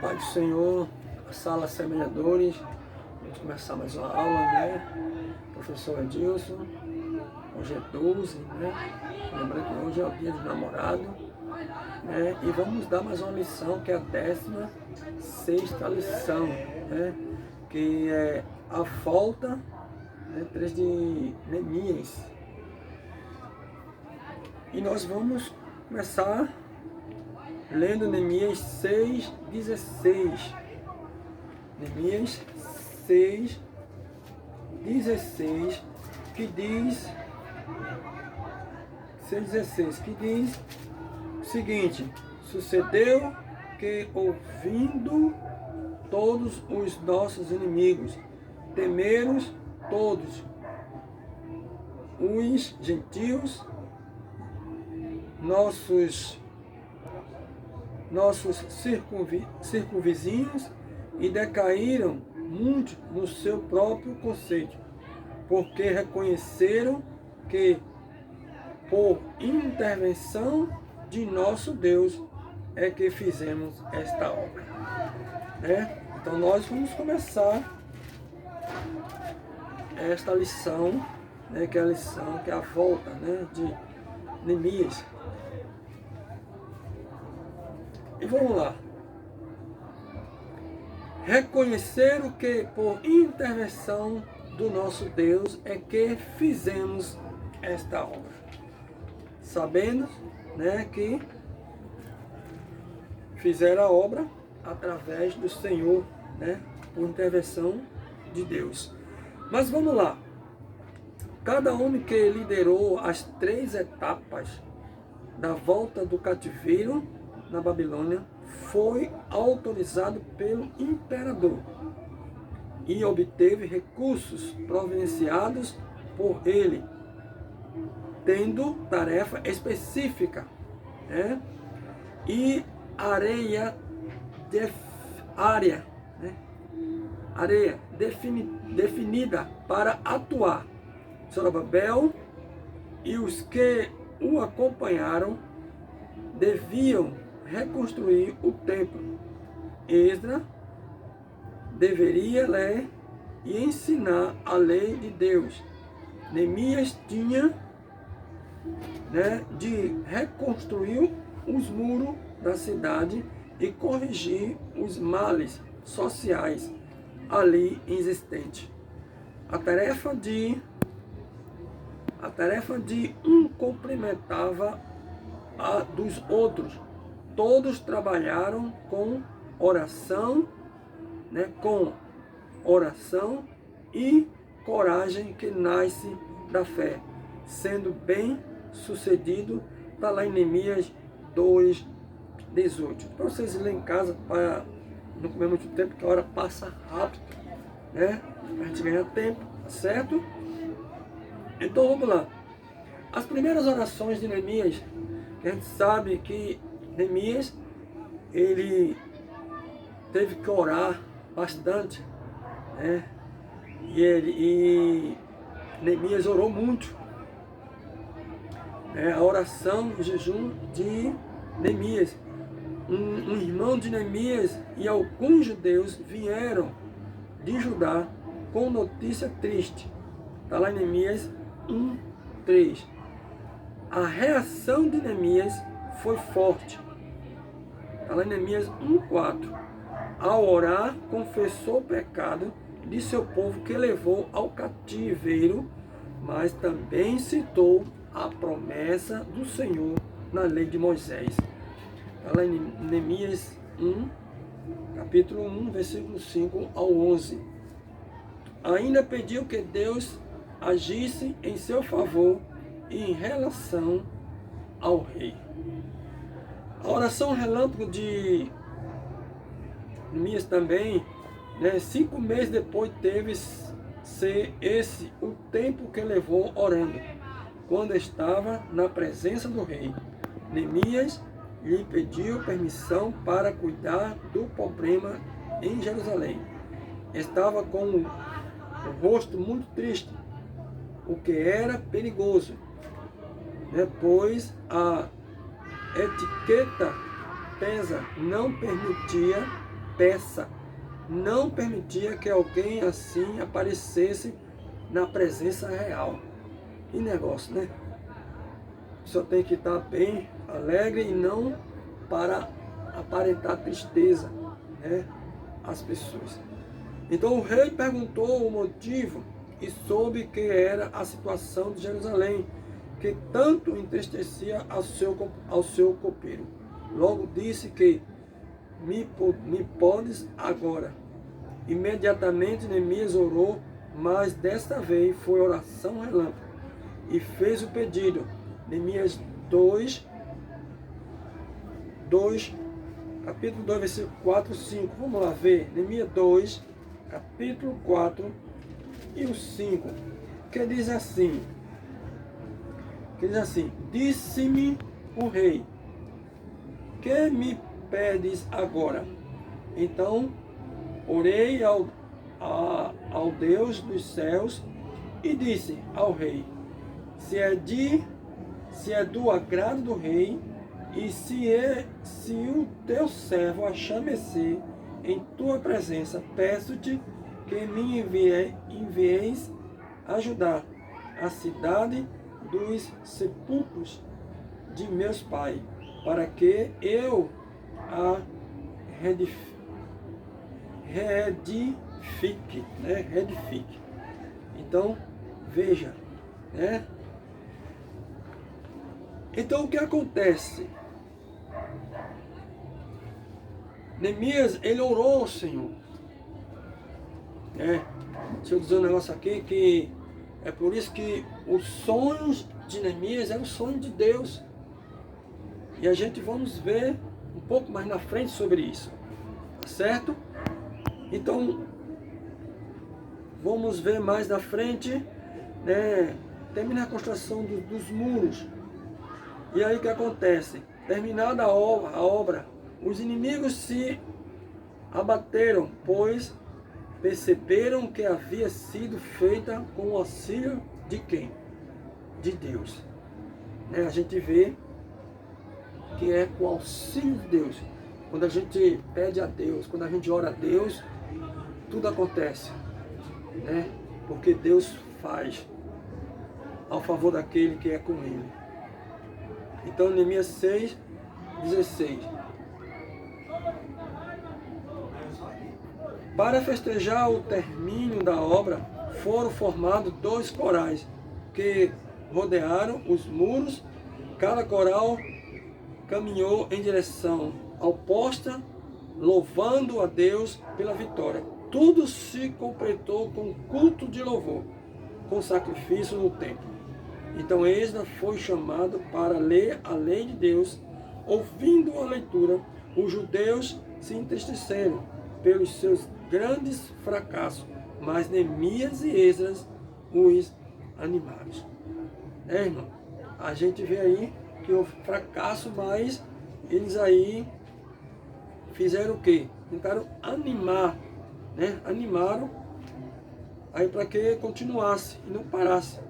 Pai do Senhor, a sala semeadores, vamos começar mais uma aula, né? Professor Edilson, hoje é 12, né? Lembrando que hoje é o dia do namorado, né? E vamos dar mais uma lição, que é a 16ª lição, né? Que é a falta, né? 3 de Neemias. E nós vamos começar lendo Neemias 6:16. Neemias 6:16, que diz 6:16, que diz o seguinte: sucedeu que, ouvindo todos os nossos inimigos, temeram todos os gentios, nossos circunvizinhos, e decaíram muito no seu próprio conceito, porque reconheceram que por intervenção de nosso Deus é que fizemos esta obra, né? Então nós vamos começar esta lição, né, que é a lição, que é a volta, né, de Neemias. E vamos lá. Reconheceram que por intervenção do nosso Deus é que fizemos esta obra. Sabendo, né, que fizeram a obra através do Senhor, né, por intervenção de Deus. Mas vamos lá. Cada homem que liderou as 3 etapas da volta do cativeiro na Babilônia foi autorizado pelo imperador e obteve recursos providenciados por ele, tendo tarefa específica, né? E área definida para atuar. Zorobabel e os que o acompanharam deviam reconstruir o templo. Esdras deveria ler e ensinar a lei de Deus. Neemias tinha, né, de reconstruir os muros da cidade e corrigir os males sociais ali existentes. A tarefa de um complementava a dos outros. Todos trabalharam com oração, né, e coragem que nasce da fé, sendo bem sucedido. Está lá em Neemias 2:18. Para vocês lerem em casa, para não comer muito tempo, porque a hora passa rápido, né? A gente ganha tempo, certo? Então vamos lá. As primeiras orações de Neemias, que a gente sabe que Neemias, ele teve que orar bastante, né? E Neemias orou muito, né? A oração, o jejum de Neemias. Um irmão de Neemias e alguns judeus vieram de Judá com notícia triste. Está lá em Neemias 1:3. A reação de Neemias foi forte. Está lá em Neemias 1:4. Ao orar, confessou o pecado de seu povo que levou ao cativeiro, mas também citou a promessa do Senhor na lei de Moisés. Está lá em Neemias 1, capítulo 1, versículo 5 ao 11. Ainda pediu que Deus agisse em seu favor em relação ao rei. A oração relâmpago de Neemias também, né, 5 meses depois, teve ser esse o tempo que levou orando, quando estava na presença do rei. Neemias lhe pediu permissão para cuidar do problema em Jerusalém. Estava com o rosto muito triste, o que era perigoso, pois a etiqueta pesa não permitia peça. Não permitia que alguém assim aparecesse na presença real. Que negócio, né? Só tem que estar bem alegre e não para aparentar tristeza, né, às pessoas. Então o rei perguntou o motivo e soube que era a situação de Jerusalém, que tanto entristecia ao seu copeiro. Logo disse que me podes agora. Imediatamente Neemias orou, mas desta vez foi oração relâmpago, e fez o pedido. Neemias 2, capítulo 2, versículo 4 e 5. Vamos lá ver. Neemias 2, capítulo 4 e o 5. Que diz assim. Disse-me o rei, que me pedes agora? Então orei ao Deus dos céus e disse ao rei, se é do agrado do rei, e se o teu servo achar mercê em tua presença, peço-te que me envieis ajudar a cidade dos sepulcros de meus pais, para que eu a reedifique, né? Reedifique. Então, veja, né? Então, o que acontece? Neemias, ele orou ao Senhor. Deixa eu dizer um negócio aqui, que é por isso que os sonhos de Neemias eram os sonhos de Deus. E a gente vamos ver um pouco mais na frente sobre isso. Certo? Então, vamos ver mais na frente, né? Termina a construção dos muros. E aí o que acontece? Terminada a obra, os inimigos se abateram, pois perceberam que havia sido feita com o auxílio de quem? De Deus. A gente vê que é com o auxílio de Deus. Quando a gente pede a Deus, quando a gente ora a Deus, tudo acontece, né? Porque Deus faz ao favor daquele que é com Ele. Então, Neemias 6, 16. Para festejar o término da obra, foram formados 2 corais, que rodearam os muros. Cada coral caminhou em direção oposta, louvando a Deus pela vitória. Tudo se completou com culto de louvor, com sacrifício no templo. Então Esdras foi chamado para ler a lei de Deus. Ouvindo a leitura, os judeus se entristeceram pelos seus grandes fracassos, mas Neemias e Esdras os animaram. Irmão, a gente vê aí que o fracasso, mas eles aí fizeram o quê? Tentaram animar, né? Animaram aí para que continuasse e não parasse.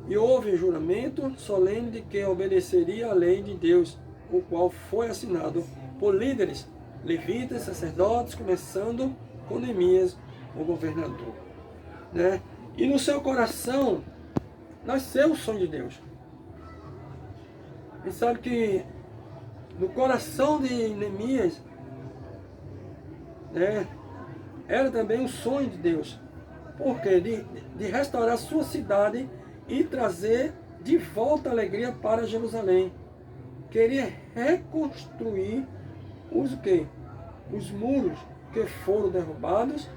E houve juramento solene de que obedeceria à lei de Deus, o qual foi assinado por líderes, levitas, sacerdotes, começando com Neemias, o governador. Né? E no seu coração nasceu o sonho de Deus. E sabe que no coração de Neemias, né, era também um sonho de Deus. Por quê? De restaurar sua cidade e trazer de volta a alegria para Jerusalém. Queria reconstruir os muros que foram derrubados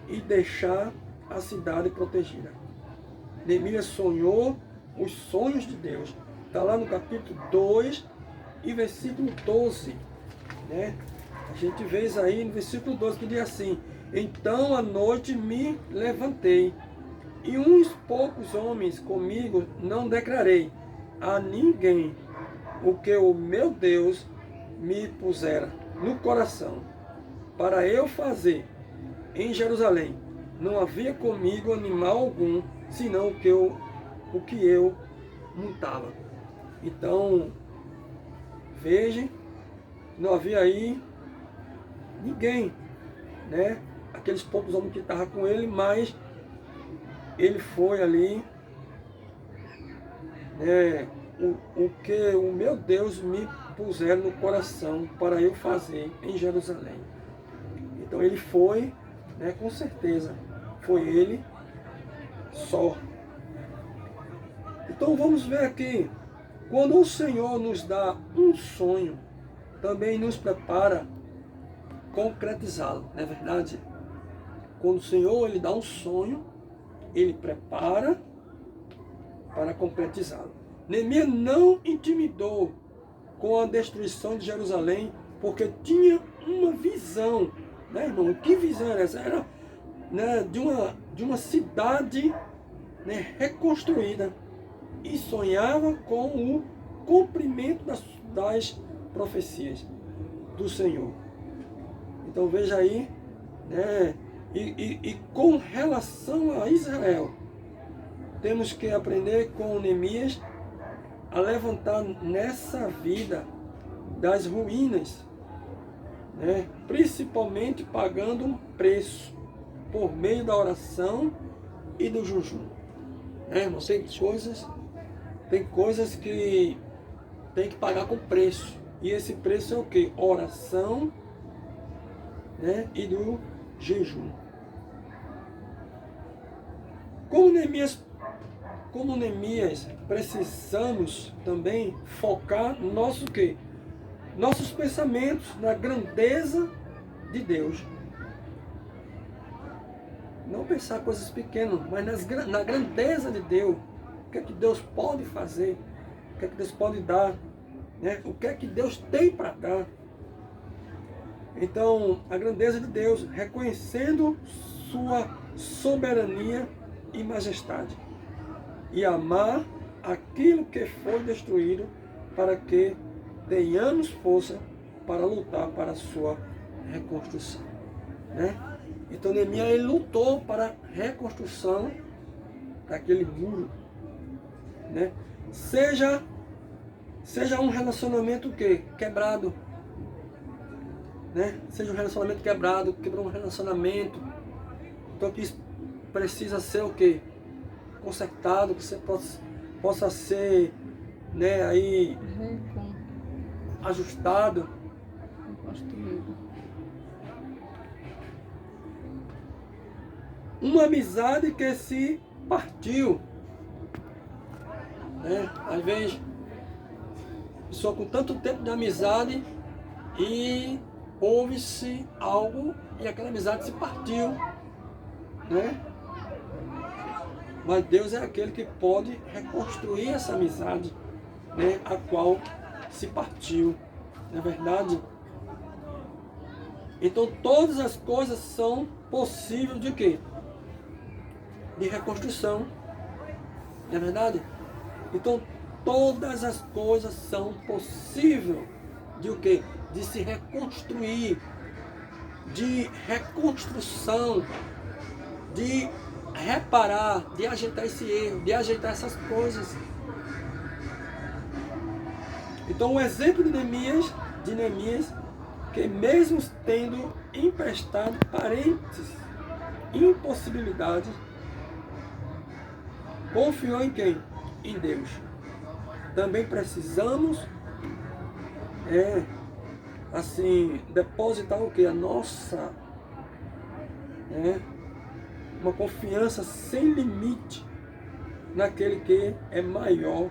e deixar a cidade protegida. Neemias sonhou os sonhos de Deus. Está lá no capítulo 2 e versículo 12. Né? A gente vê isso aí no versículo 12 que diz assim: então à noite me levantei, e uns poucos homens comigo não declarei a ninguém o que o meu Deus me pusera no coração para eu fazer em Jerusalém. Não havia comigo animal algum, senão o que eu montava. Então, vejam Não havia aí ninguém, né? Aqueles poucos homens que estavam com ele, mas ele foi ali, né? O que o meu Deus me puseram no coração para eu fazer em Jerusalém. Então ele foi, né? Com certeza, foi ele só. Então vamos ver aqui, quando o Senhor nos dá um sonho, também nos prepara concretizá-lo, não é verdade? Quando o Senhor ele dá um sonho, ele prepara para concretizá-lo. Neemias não intimidou com a destruição de Jerusalém, porque tinha uma visão, né, irmão? Que visão era essa? Era, né, de uma cidade, né, reconstruída, e sonhava com o cumprimento das profecias do Senhor. Então veja aí, né, e com relação a Israel, temos que aprender com Neemias a levantar nessa vida das ruínas, né, principalmente pagando um preço por meio da oração e do jejum. Irmão, tem coisas que tem que pagar com preço. E esse preço é o quê? Oração, né, e do jejum. Como Neemias, precisamos também focar no nosso quê? Nossos pensamentos na grandeza de Deus. Não pensar coisas pequenas, mas na grandeza de Deus. O que é que Deus pode fazer? O que é que Deus pode dar? Né? O que é que Deus tem para dar? Então, a grandeza de Deus, reconhecendo sua soberania e majestade. E amar aquilo que foi destruído, para que tenhamos força para lutar para a sua reconstrução. Né? Então Neemias ele lutou para a reconstrução daquele muro. Né? Seja um relacionamento quebrado. Né? Seja um relacionamento quebrado, quebrou um relacionamento. Então que precisa ser o quê? Consertado, que você possa ser, né, aí ajustado. Uma amizade que se partiu. Né? Às vezes, pessoa com tanto tempo de amizade e houve-se algo e aquela amizade se partiu. Né? Mas Deus é aquele que pode reconstruir essa amizade, né, a qual se partiu. Não é verdade? Então todas as coisas são possíveis de quê? De reconstrução. Não é verdade? Então todas as coisas são possíveis de o quê? De se reconstruir, de reconstrução, de reparar, de ajeitar esse erro, de ajeitar essas coisas. Então o exemplo de Neemias, que mesmo tendo emprestado parentes impossibilidades, confiou em quem? Em Deus. Também precisamos depositar o que? A nossa, uma confiança sem limite naquele que é maior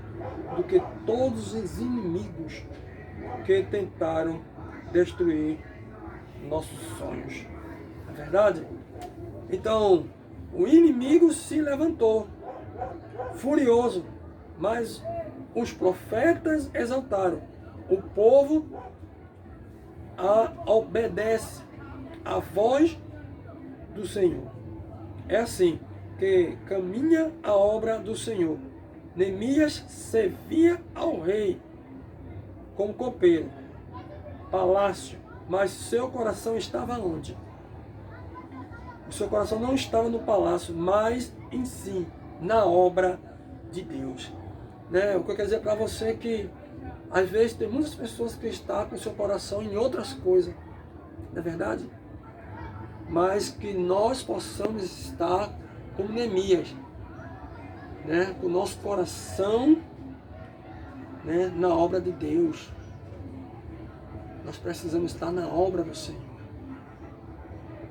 do que todos os inimigos que tentaram destruir nossos sonhos. Não é verdade? Então, o inimigo se levantou, furioso, mas os profetas exaltaram. O povo obedece à voz do Senhor. É assim que caminha a obra do Senhor. Neemias servia ao rei como copeiro, palácio, mas seu coração estava onde? O seu coração não estava no palácio, mas em si, na obra de Deus. Né? O que eu quero dizer para você é que Às vezes tem muitas pessoas que estão com o seu coração em outras coisas, não é verdade? Mas que nós possamos estar como Neemias, né? Com o nosso coração, né? Na obra de Deus. Nós precisamos estar na obra do Senhor.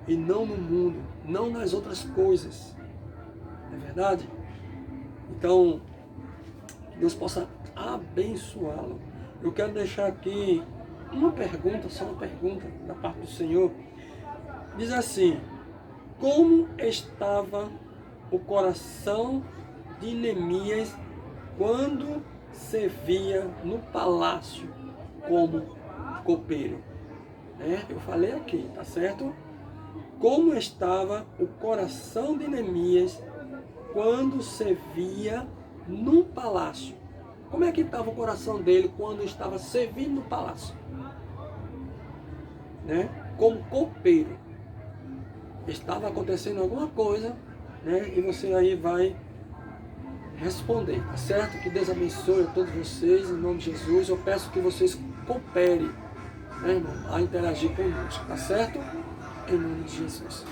E não no mundo, não nas outras coisas. Não é verdade? Então, que Deus possa abençoá-lo. Eu quero deixar aqui uma pergunta, só uma pergunta da parte do Senhor. Diz assim: como estava o coração de Neemias quando servia no palácio como copeiro? Eu falei aqui, tá certo? Como estava o coração de Neemias quando servia no palácio? Como é que estava o coração dele quando estava servindo no palácio? Né? Como copeiro. Estava acontecendo alguma coisa, né? E você aí vai responder, tá certo? Que Deus abençoe a todos vocês, em nome de Jesus. Eu peço que vocês cooperem, né, irmão, a interagir conosco, tá certo? Em nome de Jesus.